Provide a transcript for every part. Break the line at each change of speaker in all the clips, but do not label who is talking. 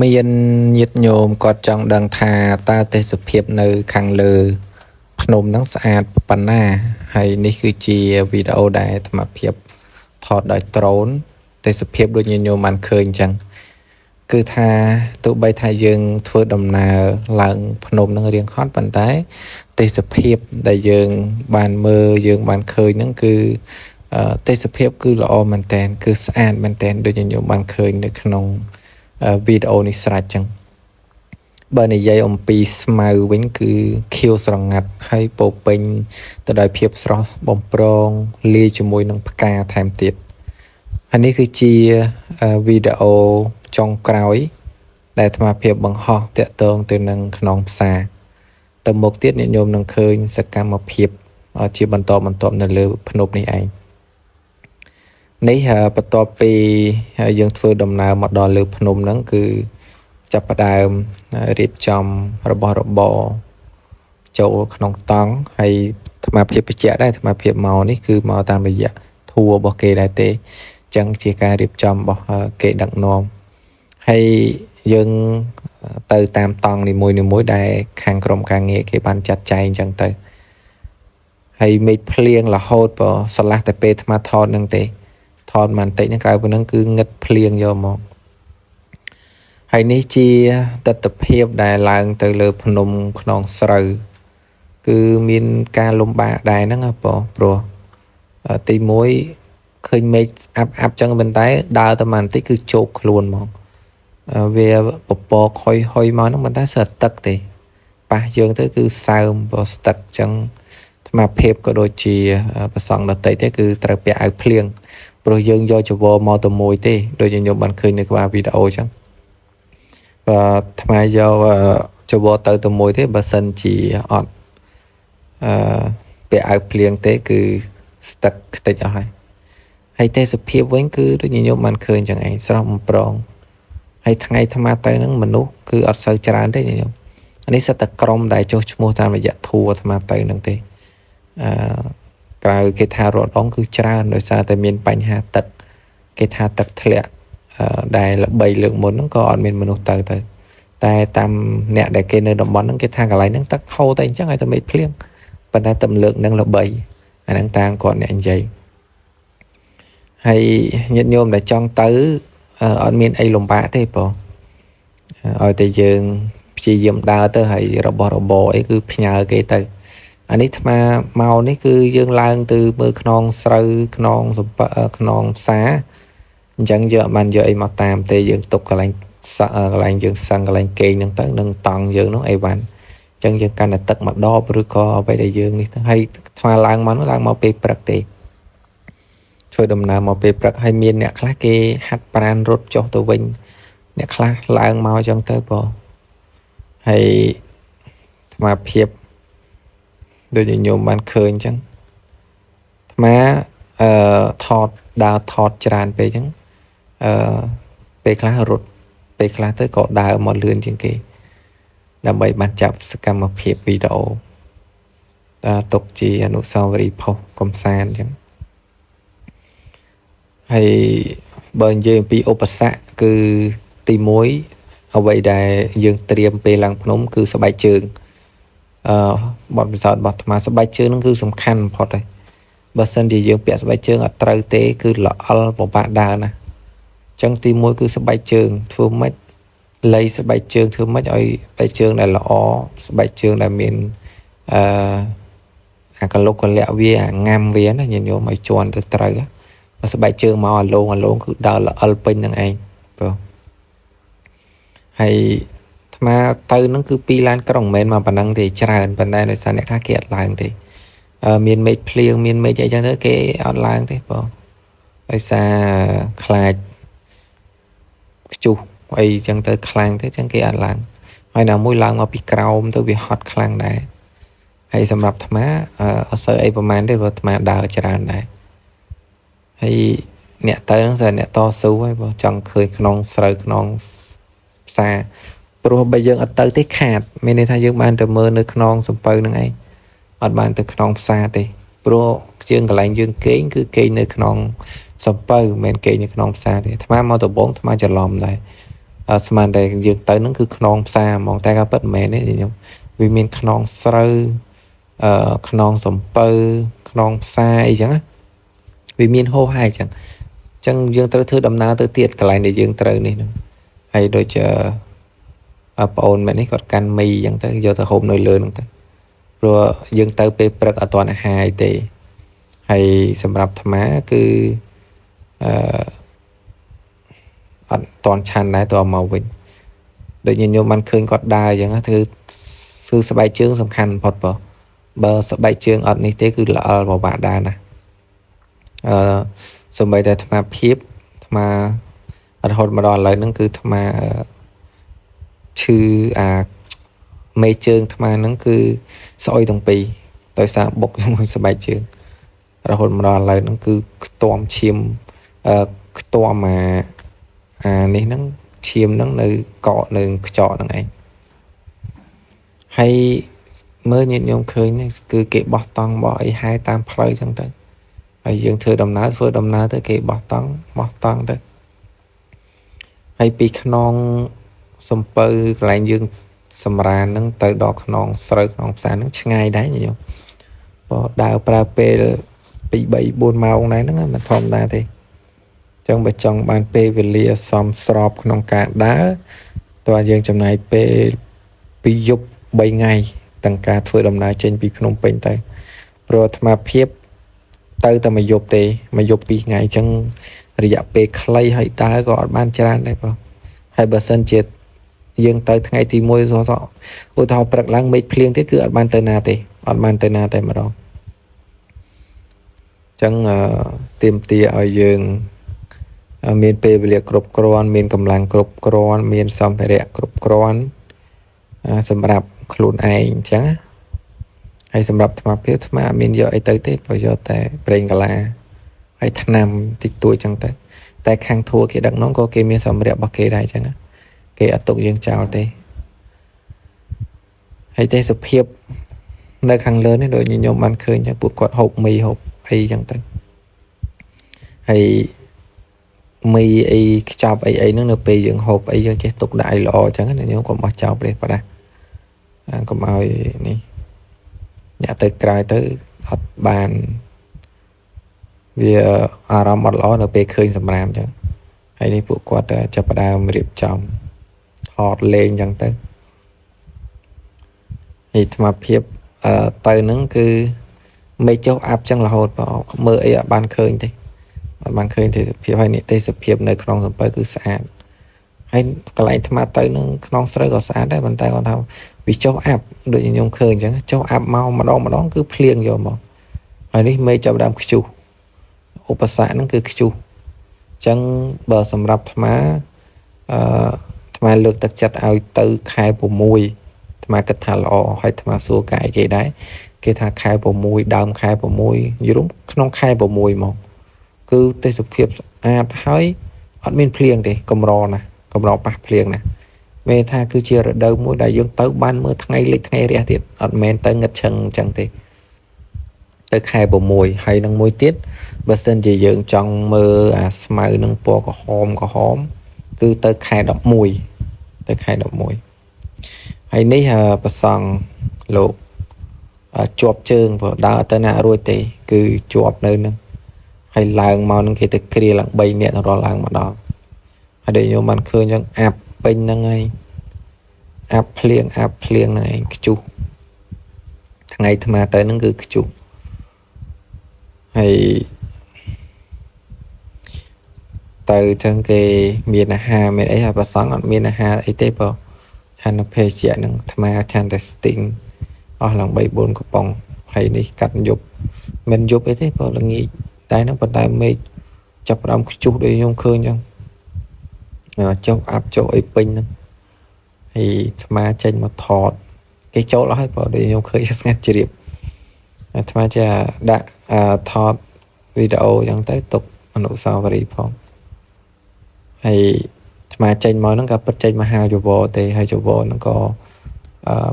មានញាតិញោមគាត់ចង់ដឹងថាតើទេសភាពនៅខាងលើភ្នំហ្នឹងស្អាតប៉ុណ្ណាហើយនេះគឺជាវីដេអូដែលអាត្មាភាពថតដោយដ្រូនទេសភាពដូចញាតិញោមបានឃើញអញ្ចឹងគឺថាទោះបីថាយើងធ្វើដំណើរឡើងភ្នំហ្នឹងរៀងហត់ប៉ុន្តែទេសភាពដែលយើងបានមើលយើងបានឃើញហ្នឹងគឺទេសភាពគឺល្អមែនតើគឺស្អាតមែនតើដូចញាតិញោមបានឃើញនៅក្នុងវីដេអូនេះស្រេចចឹងបើនិយាយអំពីស្មៅវិញគឺខៀវស្រងាត់ហើយពោពេញទៅដោយភាពស្រស់បំព្រងលាយជាមួយនឹងផ្កាថែមទៀតហើយនេះគឺជាវីដេអូចុងក្រោយដែលអាត្មាភាពបង្ហោះតាក់ទងទៅនឹងខ្នងផ្សារទៅមុខទៀតអ្នកញោមនឹងឃើញសកម្មភាពជាបន្តបន្ទាប់នៅលើភ្នំនេះឯងនេះបន្ទាប់ពីយើងធ្វើដំណើរមកដល់លើភ្នំហ្នឹងគឺចាប់ផ្ដើមរៀបចំរបស់របរចូលក្នុងតង់ហើយអាត្មាភាពបញ្ជាក់ដែរអាត្មាភាពមកនេះគឺមកតាមរយៈធួរបស់គេដែរទេអញ្ចឹងជាការរៀបចំរបស់គេដឹកនាំហើយយើងទៅតាមតង់នីមួយៗដែលខាងក្រុមការងារគេបានចាត់ចែងអញ្ចឹងទៅហើយមេឃភ្លៀងរហូតបើស្រឡះតែពេលអាត្មាថតនឹងទេថតបន្តិចហ្នឹងក្រៅពីហ្នឹងគឺងឹតភ្លៀងយកមកហើយនេះជាទស្សនភាពដែលឡើងទៅលើភ្នំខ្នងស្រូវគឺមានការលំបាកដែរហ្នឹងព្រោះទី1ឃើញមេឃអាប់ចឹងប៉ុន្តែដើរទៅបន្តិចគឺជោកខ្លួនមកវាពពកខុយហុយមកហ្នឹងប៉ុន្តែសើទឹកទេប៉ះយើងទៅគឺសើមព្រោះស្ទឹកចឹងអាត្មាភាពក៏ដូចជាប្រសងដតីទេគឺត្រូវពាក់អាវភ្លៀងព្រោះយើងយកចវរមកទៅមួយទេដូចញោមបានឃើញនៅក្បាលវីដេអូចឹងថ្មយកចវរទៅមួយទេបើសិនជាអត់ពាក់អាវភ្លៀងទេគឺស្ទឹកខ្ទេចអស់ហើយទេសភាពវិញគឺដូចញោមបានឃើញចឹងឯងស្រស់បំព្រងហើយថ្ងៃអាត្មាទៅហ្នឹងមនុស្សគឺអត់សូវច្រើនទេញោមនេះសិតតែក្រុមដែលចុះឈ្មោះតាមរយៈធួអាត្មាទៅហ្នឹងទេក្រៅគេថារត់ដងគឺច្រើនដោយសារតែមានបញ្ហាទឹកគេថាទឹកធ្លាក់ដែលល្បីលើកមុនហ្នឹងក៏អត់មានមនុស្សទៅតែតាមអ្នកដែលគេនៅតំបន់ហ្នឹងគេថាកន្លែងហ្នឹងទឹកហូរតែអញ្ចឹងឲ្យតែមេឃភ្លៀងប៉ុន្តែទំលើកហ្នឹងល្បីអាហ្នឹងតាមគាត់អ្នកនិយាយហើយញាតិញោមដែលចង់ទៅអត់មានអីលំបាកទេបងឲ្យតែយើងព្យាយាមដើរទៅហើយរបស់របរអីគឺផ្ញើគេទៅអានេះអាត្មាមកនេះគឺយើងឡើងទៅមើលខ្នងស្រូវខ្នងខ្នងផ្សារអញ្ចឹងយើងអត់បានយកអីមកតាមទេយើងទុកកន្លែងយើងសឹងកន្លែងគេងហ្នឹងទៅនឹងតង់យើងនោះអីវ៉ាន់អញ្ចឹងយើងកាន់តែទឹកមកដបឬក៏អ្វីដែលយើងនេះទៅហើយថ្មឡើងមកពេលព្រឹកទេធ្វើដំណើរមកពេលព្រឹកហើយមានអ្នកខ្លះគេហាត់ប្រាណរត់ចុះទៅវិញអ្នកខ្លះឡើងមកអញ្ចឹងទៅបងហើយថ្មភាពដូចញោមបានឃើញអញ្ចឹងថ្មដើរថតច្រើនពេកអញ្ចឹងពេលខ្លះរត់ពេលខ្លះទៅក៏ដើរមកលឿនជាងគេដើម្បីបានចាប់សកម្មភាពវីដេអូទុកជាអនុស្សាវរីយ៍ផុសកំសាន្តអញ្ចឹងហើយបើនិយាយអំពីឧបសគ្គគឺទី1អ្វីដែលយើងត្រៀមពេលឡើងភ្នំគឺស្បែកជើងបទពិសោធន៍របស់អាត្មាស្បែកជើងហ្នឹងគឺសំខាន់បំផុតហើយបើសិនជាយើងពាក់ស្បែកជើងអត់ត្រូវទេគឺល្អិលពិបាកដើរណាអញ្ចឹងទី1គឺស្បែកជើងធ្វើម៉េចលៃស្បែកជើងធ្វើម៉េចឲ្យស្បែកជើងដែលល្អស្បែកជើងដែលមានអាកលុកកលៈវាអាងាំវាណាញញោមឲ្យជន់ទៅត្រូវបើស្បែកជើងមកអាឡងគឺដើរល្អិលពេញនឹងឯងបងហើយអាត្មាទៅហ្នឹងគឺ2ឡានក្រុងមិនមែនមកប៉ុណ្ណឹងទេច្រើនប៉ុន្តែដោយសារអ្នកខ្លះគេអត់ឡើងទេមានមេឃភ្លៀងមានមេឃអីចឹងទៅគេអត់ឡើងទេបងដោយសារខ្លាចខ្ជុះអីចឹងទៅខ្លាំងទេចឹងគេអត់ឡើងហើយណាមួយឡើងមកពីក្រោមទៅវាហត់ខ្លាំងដែរហើយសម្រាប់អាត្មាអត់សូវអីប្រហែលទេព្រោះអាត្មាដើរច្រើនដែរហើយអ្នកទៅហ្នឹងស្អាតអ្នកតស៊ូហើយបងចង់ឃើញក្នុងស្រូវក្នុងផ្សារព្រោះបើយើងអត់ទៅទេខាតមានន័យថាយើងបានទៅមើលនៅក្នុងសំពៅហ្នឹងឯងអត់បានទៅក្នុងផ្សារទេព្រោះជាងកន្លែងយើងគេងគឺគេងនៅក្នុងសំពៅមិនមែនគេងនៅក្នុងផ្សារទេអាត្មាមកដំបងអាត្មាច្រឡំដែរ ស្មានតែយើងទៅហ្នឹងគឺខ្នងផ្សារហ្មងតែក៏ពិតមិនមែនទេខ្ញុំវាមានខ្នងស្រូវខ្នងសំពៅខ្នងផ្សារអីចឹងណាវាមានហូរហែអញ្ចឹងយើងត្រូវធ្វើដំណើរទៅទៀតកន្លែងដែលយើងត្រូវនេះហ្នឹងហើយដូចប្អូនមែននេះគាត់កាន់មីអញ្ចឹងទៅយកទៅហូបនៅលើហ្នឹងទៅព្រោះយើងទៅពេលព្រឹកអត់ទាន់អាហារទេហើយសម្រាប់អាត្មាគឺអត់ទាន់ឆាន់ដែរតមកវិញដូចញញោមបានឃើញគាត់ដើរអញ្ចឹងគឺស្បែកជើងសំខាន់បំផុតបើស្បែកជើងអត់នេះទេគឺល្អលពិបាកដែរណាសូម្បីតែអាត្មាភាពអាត្មារហូតមកដល់ឥឡូវហ្នឹងគឺអាត្មាឈឺមេជើងអាត្មាហ្នឹងគឺស្អុយទាំងពីរដោយសារបុកជាមួយស្បែកជើងរហូតមកដល់ឥឡូវហ្នឹងគឺខ្ទាំឈាមខ្ទាំនេះហ្នឹងឈាមហ្នឹងនៅកកនៅខ្ចកហ្នឹងឯងហើយមើលញាតិញោមឃើញគឺគេបោះតង់បោះអីហែតាមផ្លូវចឹងទៅហើយយើងធ្វើដំណើរទៅគេបោះតង់ទៅហើយពីខ្នងសំពៅកន្លែងយើងសម្រានហ្នឹងទៅដល់ខ្នងស្រូវខ្នងផ្សារហ្នឹងឆ្ងាយដែរញោមបើដើរប្រើពេល2 3 4ម៉ោងដែរហ្នឹងមិនធម្មតាទេចឹងបើចង់បានពេលវេលាសមស្របក្នុងការដើរតើយើងចំណាយពេលពីយប់3ថ្ងៃទាំងការធ្វើដំណើរចេញពីភ្នំពេញទៅព្រោះអាត្មាភាពទៅតែមួយយប់ទេមួយយប់2ថ្ងៃអញ្ចឹងរយៈពេលខ្លីហើយដើរក៏អត់បានច្រើនដែរបងហើយបើសិនជាយើងទៅថ្ងៃទី1ឧទាហរណ៍ព្រឹកឡើងមេឃភ្លៀងទៀតគឺអត់បានទៅណាទេអត់បានទៅណាតែម្ដងអញ្ចឹងទាមទារឲ្យយើងមានពេលវេលាគ្រប់គ្រាន់មានកម្លាំងគ្រប់គ្រាន់មានសម្ភារៈគ្រប់គ្រាន់សម្រាប់ខ្លួនឯងអញ្ចឹងហើយសម្រាប់អាត្មាភាពអាត្មាអត់មានយកអីទៅទេបើយកតែប្រេងកាឡាហើយថ្នាំតិចតួចអញ្ចឹងទៅតែខាងធัวគេដឹកនាំក៏គេមានសម្ភារៈរបស់គេដែរអញ្ចឹងគេអត់ទុកយើងចោលទេហើយទេសភាពនៅខាងលើនេះដូចញោមបានឃើញចឹងពួកគាត់ហូបមីហូបអីចឹងទៅហើយមីអីខ្ចប់អីហ្នឹងនៅពេលយើងហូបអីយើងចេះទុកដាក់ឲ្យល្អចឹងណាញោមកុំបោះចោលប្រេះប្រដាស់កុំឲ្យនេះអ្នកទៅក្រោយទៅអត់បានវាអារម្មណ៍អត់ល្អនៅពេលឃើញសម្រាមចឹងហើយនេះពួកគាត់ចាប់ផ្ដើមរៀបចំថតលេងចឹងទៅហើយអាត្មាភាពទៅហ្នឹងគឺមេចុះអាប់ចឹងរហូតបងមើលអីអត់បានឃើញទេអត់បានឃើញទេសភាពហើយនេះទេសភាពនៅក្នុងសំពៅគឺស្អាតហើយកន្លែងអាត្មាទៅនឹងក្នុងស្រូវក៏ស្អាតដែរប៉ុន្តែគាត់ថាវាចុះអាប់ដូចខ្ញុំឃើញអញ្ចឹងចុះអាប់មកម្ដងគឺភ្លៀងយកមកហើយនេះមេចាប់ដើមខ្ជុះឧបសគ្គហ្នឹងគឺខ្ជុះអញ្ចឹងបើសម្រាប់អាត្មាអាត្មាលើកទឹកចិត្តឲ្យទៅខែ6អាត្មាគិតថាល្អហើយអាត្មាសួរកាយគេដែរគេថាខែ6ដើមខែ6យល់ក្នុងខែ6មកគឺទេសភាពស្អាតហើយអត់មានភ្លៀងទេកម្រណាកម្រប៉ះភ្លៀងណាមេថាគឺជារដូវមួយដែលយើងទៅបានមើលថ្ងៃលិចថ្ងៃរះទៀតអត់មែនទៅងឹតឈឹងអញ្ចឹងទេទៅខែ6ហើយនឹងមួយទៀតបើសិនជាយើងចង់មើលអាស្មៅនឹងពណ៌ក្រហមគឺទៅខែ11ហើយនេះប្រសង់លោកជាប់ជើងព្រោះដើរទៅណារួចទេគឺជាប់នៅនឹងហើយឡើងមកនឹងគេទៅគ្រាឡើង3នាក់រត់ឡើងមកដល់ហើយដូចខ្ញុំបានឃើញចឹងអាប់ពេញហ្នឹងហើយអាប់ភ្លៀងហ្នឹងឯងខ្ជុះថ្ងៃអាត្មាទៅហ្នឹងគឺខ្ជុះហើយទៅចឹងគេមានអាហារមានអីហើយប្រសងអត់មានអាហារអីទេបើឆានភេសជ្ជៈហ្នឹងអាត្មាឆានតែស្ទីងអស់ឡើង3 4កំប៉ុងហើយនេះកាត់យប់មិនយប់អីទេបើល្ងាចតែហ្នឹងប៉ុន្តែមេឃចាប់ផ្ដើមខ្ជុះដូចខ្ញុំឃើញចឹងចុះអាប់ចុះអីពេញហ្នឹងហើយអាត្មាចេញមកថតគេចូលអស់ហើយបើដូចខ្ញុំឃើញស្ងាត់ជ្រាបអាត្មាចាដាក់ថតវីដេអូចឹងទៅទុកអនុស្សាវរីយ៍ផងហើយអាត្មាចេញមកហ្នឹងក៏ពិតចេញមកហាលយវទេហើយយវហ្នឹងក៏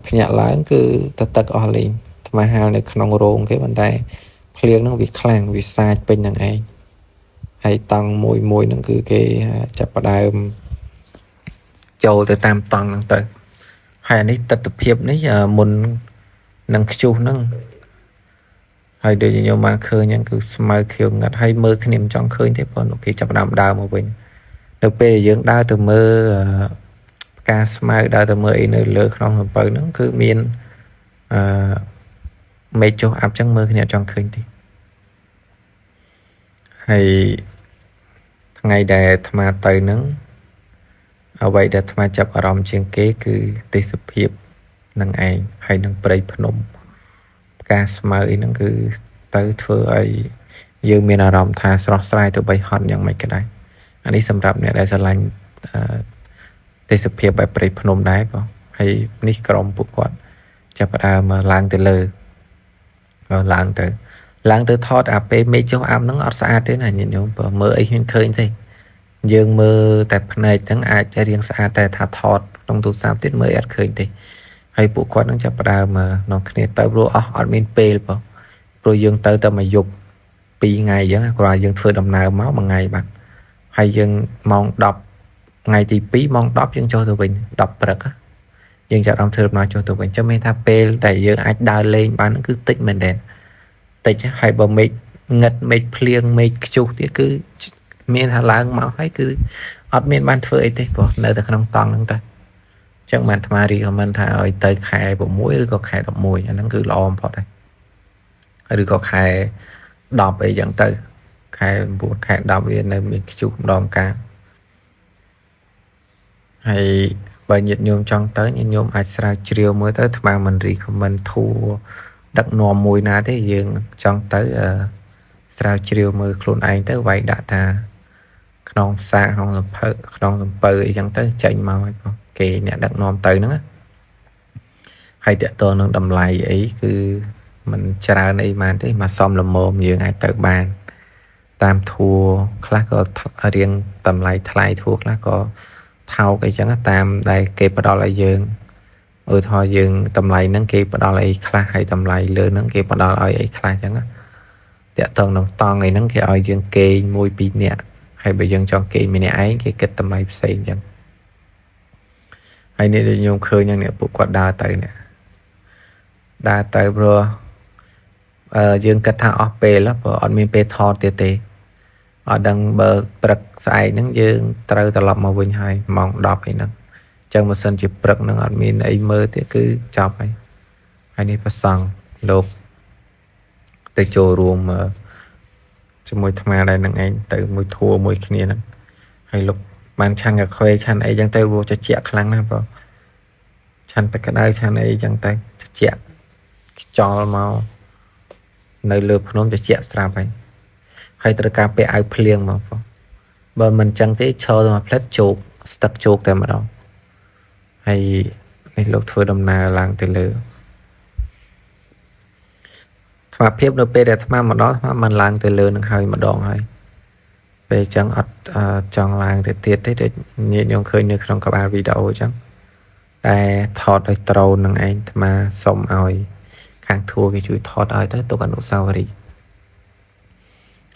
ភ្ញាក់ឡើងគឺទៅទឹកអស់លេងអាត្មាហាលនៅក្នុងរោងគេប៉ុន្តែភ្លៀងហ្នឹងវាខ្លាំងវាសាចពេញហ្នឹងឯងហើយតង់មួយហ្នឹងគឺគេចាប់ផ្ដើម ចូលទៅតាមតង់ហ្នឹងទៅហើយនេះទស្សនវិជ្ជានេះមុននឹងខ្ជុះហ្នឹងហើយដូចខ្ញុំបានឃើញហ្នឹងគឺស្មៅខៀវងាត់ហើយមើលគ្នាមិនចង់ឃើញទេប៉ុន្តែគេចាប់ដើមដើរមកវិញនៅពេលដែលយើងដើរទៅមើលផ្កាស្មៅដើរទៅមើលអីនៅលើក្នុងសំពៅហ្នឹងគឺមានមេឃចុះអាប់ចឹងមើលគ្នាអត់ចង់ឃើញទេហើយថ្ងៃដែលអាត្មាទៅហ្នឹងអ្វីដែលអាត្មាចាប់អារម្មណ៍ជាងគេគឺទេសភាពនឹងឯងហើយនឹងព្រៃភ្នំផ្កាស្មៅអីហ្នឹងគឺទៅធ្វើឲ្យយើងមានអារម្មណ៍ថាស្រស់ស្រាយទៅបីហត់យ៉ាងម៉េចក៏ដោយអានេះសម្រាប់អ្នកដែលស្រឡាញ់ទេសភាពបែបព្រៃភ្នំដែរបងហើយនេះក្រុមពួកគាត់ចាប់ផ្ដើមឡើងទៅលើឡើងទៅថតអាពេលមេឃចុះអាប់ហ្នឹងអត់ស្អាតទេណាញាតិញោមបើមើលអីខ្ញុំឃើញទេយើងមើលតែភ្នែកហ្នឹងអាចរៀងស្អាតតែថាថតក្នុងទូរស័ព្ទទៀតមើលអត់ឃើញទេហើយពួកគាត់នឹងចាប់ផ្ដើមនាំគ្នាទៅព្រោះអត់មានពេលបងព្រោះយើងទៅតែមួយយប់2ថ្ងៃអញ្ចឹងគ្រាន់តែយើងធ្វើដំណើរមកមួយថ្ងៃបាទហើយយើងម៉ោង10ថ្ងៃទី2ម៉ោង10យើងចុះទៅវិញ10ព្រឹកយើងចាប់អារម្មណ៍ធ្វើដំណើរចុះទៅវិញចាំមានថាពេលដែលយើងអាចដើរលេងបានគឺតិចមែនតើតិចហើយបើមេឃងឹតមេឃភ្លៀងមេឃខ្ជុះទៀតគឺមានថាឡើងមកហើយគឺអត់មានបានធ្វើអីទេព្រោះនៅតែក្នុងតង់ហ្នឹងតែអញ្ចឹងបានអាត្មារីកមិនថាឲ្យទៅខែ6ឬក៏ខែ11អាហ្នឹងគឺល្អបំផុតហើយឬក៏ខែ10អីចឹងទៅខែ9ខែ10វានៅមានខ្ជុះម្ដងការហើយបើញាតិញោមចង់ទៅញាតិញោមអាចស្រាវជ្រាវមើលទៅអាត្មាមិនរីខមមិនធួដឹកនាំមួយណាទេយើងចង់ទៅស្រាវជ្រាវមើលខ្លួនឯងទៅវាយដាក់ថាក្នុងផ្សារក្នុងសំពៅអីចឹងទៅចេញមកហើយបងគេអ្នកដឹកនាំទៅហ្នឹងហើយតើតើនឹងតម្លៃអីគឺมันច្រើនអីបានទេមកសំលមមយើងអាចទៅបានតាមធัวខ្លះក៏រៀងតម្លៃថ្លៃធัวខ្លះក៏ថោកអីចឹងតាមដែលគេផ្ដល់ឲ្យយើងឧទាហរណ៍យើងតម្លៃហ្នឹងគេផ្ដល់អីខ្លះហើយតម្លៃលើហ្នឹងគេផ្ដល់ឲ្យអីខ្លះចឹងតាក់ទងនឹងតង់អីហ្នឹងគេឲ្យយើងគេង1 2នាក់ហើយបើយើងចង់គេងម្នាក់ឯងគេគិតតម្លៃផ្សេងចឹងហើយនេះខ្ញុំឃើញយ៉ាងនេះពួកគាត់ដើរទៅនេះដើរទៅព្រោះយើងគិតថាអស់ពេលព្រោះអត់មានពេលថតទៀតទេអត់ដឹងបើព្រឹកស្អែកហ្នឹងយើងត្រូវត្រឡប់មកវិញហើយម៉ោង10អីហ្នឹងចឹងបើសិនជាព្រឹកហ្នឹងអត់មានអីមើលទៀតគឺចប់ហើយនេះប្រសង់លោកទៅចូលរួមជាមួយអាត្មាដែរនឹងឯងទៅមួយធัวមួយគ្នាហ្នឹងហើយលោកបានឆាន់កាហ្វេឆាន់អីចឹងទៅវាជែកខ្លាំងណាស់បងឆាន់ទឹកក្តៅឆាន់អីចឹងទៅជែកខ្យល់មកនៅលើភ្នំជែកស្រាប់ហើយត្រូវការពាក់អាវភ្លៀងមកបងបើមិនចឹងទេឈរទៅមកផ្លិតជោកស្ទឹកជោកតែម្ដងហើយនេះលោកធ្វើដំណើរឡើងទៅលើស្មារតីនៅពេលដែលអាត្មាមកដល់អាត្មាមិនឡើងទៅលើនឹងហើយម្ដងហើយពេលចឹងអត់ចង់ឡើងទៅទៀតទេដូចញាតិញោមឃើញនៅក្នុងក្បាលវីដេអូចឹងតែថតដោយដ្រូននឹងឯងអាត្មាសុំឲ្យខាងធួគេជួយថតឲ្យទៅទុកអនុស្សាវរីយ៍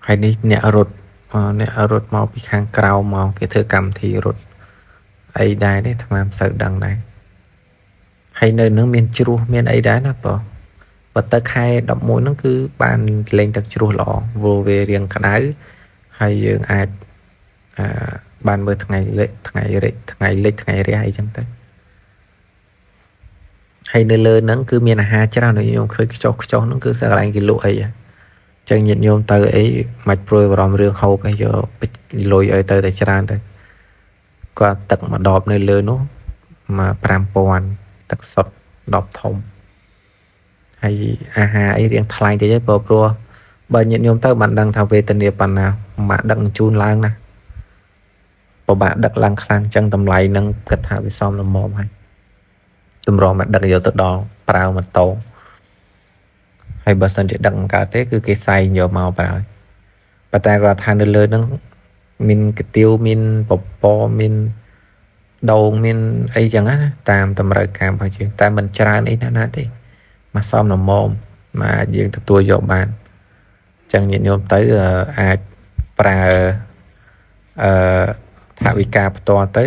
ហើយនេះអ្នករត់មកពីខាងក្រៅមកគេធ្វើកម្មវិធីរត់អីដែរទេអាត្មាមិនសូវដឹងដែរហើយនៅនឹងមានជ្រោះមានអីដែរណាបងបើទៅខែ11ហ្នឹងគឺបានលេងទឹកជ្រោះល្អវារៀងក្តៅហើយយើងអាចបានមើលថ្ងៃលិចថ្ងៃរះអីចឹងទៅហើយនៅលើហ្នឹងគឺមានអាហារច្រើនដូចខ្ញុំឃើញខ្ចុះហ្នឹងគឺសាកន្លែងគេលក់អីចឹងញាតិញោមទៅអីមិនព្រួយបារម្ភរឿងហូបអីយកលុយឲ្យទៅតែច្រើនទៅគាត់ទឹកមួយដបនៅលើនោះមក5000ទឹកសុទ្ធដបធំហើយអាហារអីរៀងថ្លៃតិចទេព្រោះបើញាតិញោមទៅបានដឹងថាវេទនាប៉ុណ្ណាមកដឹកជូនឡើងណាពិបាកដឹកឡើងខ្លាំងចឹងតម្លៃនឹងគិតថាវាសមល្មមហើយតម្រងមកដឹកយកទៅដល់ប្រើម៉ូតូហើយបើសិនជាដឹកកើតទេគឺគេសែងយកមកប្រើប៉ុន្តែគាត់ថានៅលើហ្នឹងមានកាទៀវមានពពមានដូងមានអីចឹងណាតាមតម្រូវការរបស់យើងតែមិនច្រើនអីណាទេមកសមល្មមមកអាចយើងទទួលយកបានចឹងញាតិញោមទៅអាចប្រើ ថាវិការផ្ទាល់ទៅ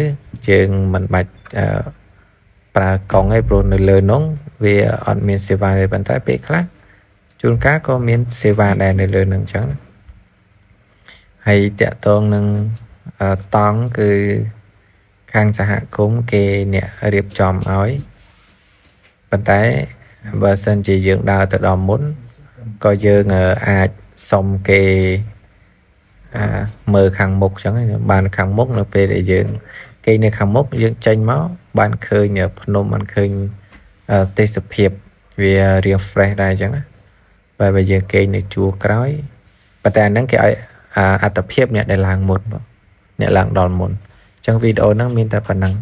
យើងមិនបាច់ប្រើកង់ឯងព្រោះនៅលើនោះវាអត់មានសេវាទេប៉ុន្តែពេលខ្លះជួនកាលក៏មានសេវាដែរនៅលើនឹងអញ្ចឹងហើយតកតងនឹងតង់គឺខាងសហគមន៍គេអ្នករៀបចំឲ្យប៉ុន្តែបើសិនជាយើងដើរទៅដល់មុនក៏យើងអាចសុំគេមើលខាងមុខអញ្ចឹងបានខាងមុខនៅពេលដែលយើងគេនៅខាងមុខយើងចេញមកបានឃើញភ្នំបានឃើញទេសភាពវារៀង fresh ដែរអញ្ចឹងណាបើយើងគេនៅជួរក្រោយប៉ុន្តែហ្នឹងគេឲ្យអត្តភាពអ្នកដែលឡើងមុនអ្នកឡើងដល់មុនអញ្ចឹងវីដេអូហ្នឹងមានតែប៉ុណ្ណឹង